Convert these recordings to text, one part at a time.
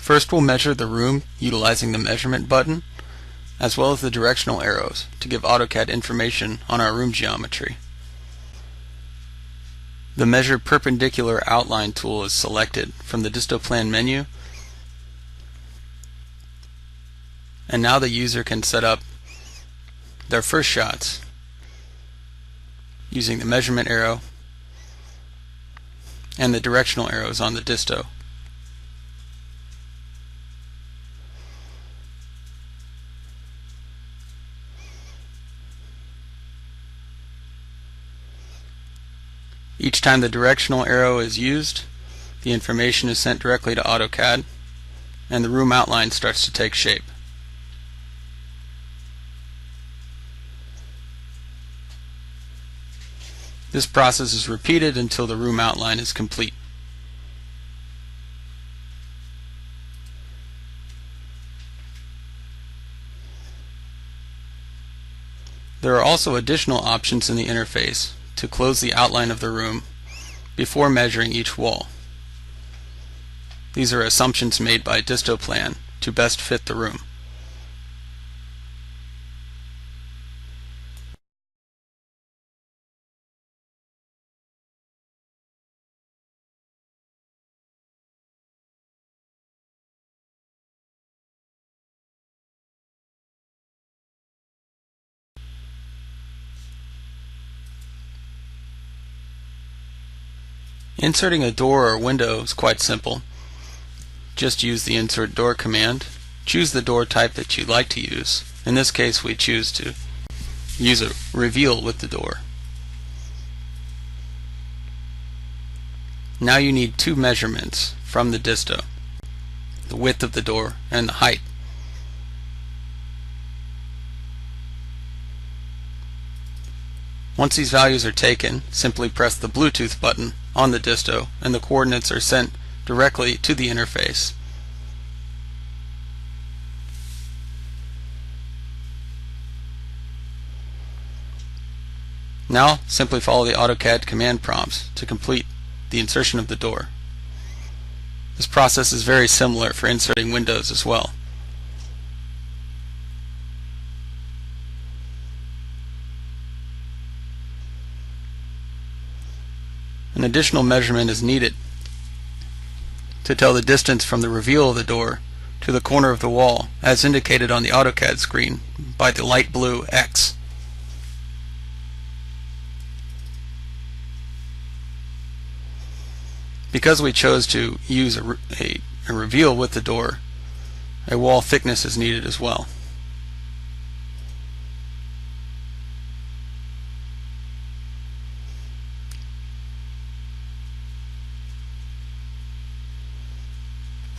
First, we'll measure the room utilizing the measurement button as well as the directional arrows to give AutoCAD information on our room geometry. The Measure Perpendicular Outline tool is selected from the DistoPlan menu, and now the user can set up their first shots using the measurement arrow and the directional arrows on the disto. Each time the directional arrow is used, the information is sent directly to AutoCAD and the room outline starts to take shape. This process is repeated until the room outline is complete. There are also additional options in the interface to close the outline of the room before measuring each wall. These are assumptions made by DistoPlan to best fit the room. Inserting a door or window is quite simple. Just use the Insert Door command. Choose the door type that you'd like to use. In this case, we choose to use a reveal with the door. Now you need two measurements from the disto: the width of the door and the height. Once these values are taken, simply press the Bluetooth button on the disto and the coordinates are sent directly to the interface. Now simply follow the AutoCAD command prompts to complete the insertion of the door. This process is very similar for inserting windows as well. An additional measurement is needed to tell the distance from the reveal of the door to the corner of the wall, as indicated on the AutoCAD screen by the light blue X. Because we chose to use a reveal with the door, a wall thickness is needed as well.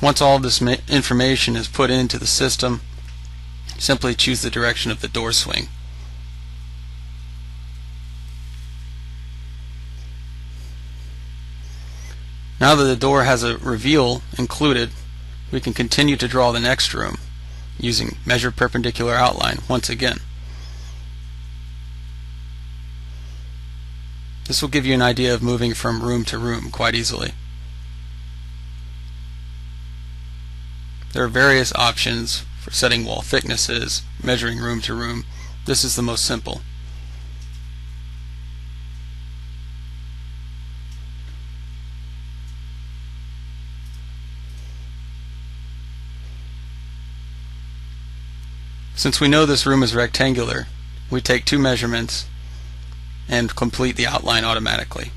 Once all of this information is put into the system, simply choose the direction of the door swing. Now that the door has a reveal included, we can continue to draw the next room using Measure Perpendicular Outline once again. This will give you an idea of moving from room to room quite easily. There are various options for setting wall thicknesses, measuring room to room. This is the most simple. Since we know this room is rectangular, we take two measurements and complete the outline automatically.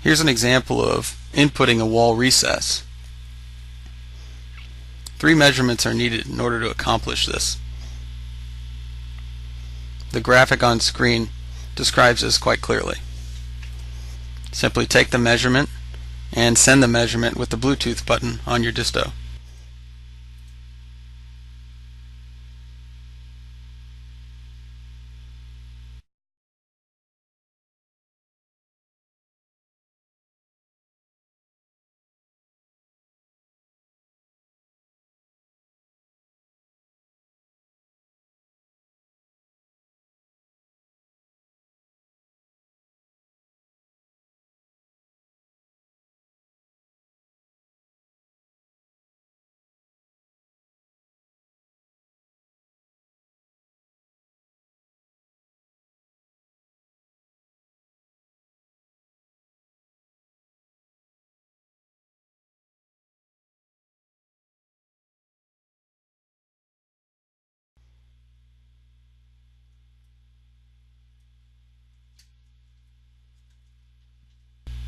Here's an example of inputting a wall recess. 3 measurements are needed in order to accomplish this. The graphic on screen describes this quite clearly. Simply take the measurement and send the measurement with the Bluetooth button on your disto.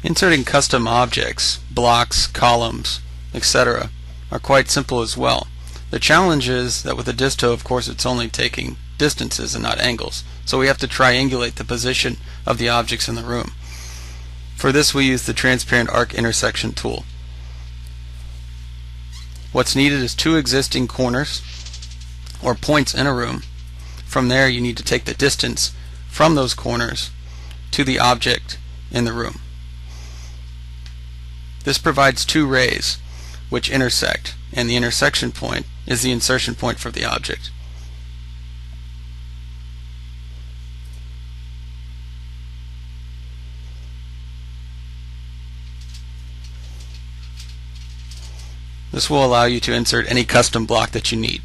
Inserting custom objects, blocks, columns, etc. are quite simple as well. The challenge is that with a disto, of course, it's only taking distances and not angles, so we have to triangulate the position of the objects in the room. For this we use the transparent arc intersection tool. What's needed is two existing corners or points in a room. From there you need to take the distance from those corners to the object in the room. This provides two rays which intersect, and the intersection point is the insertion point for the object. This will allow you to insert any custom block that you need.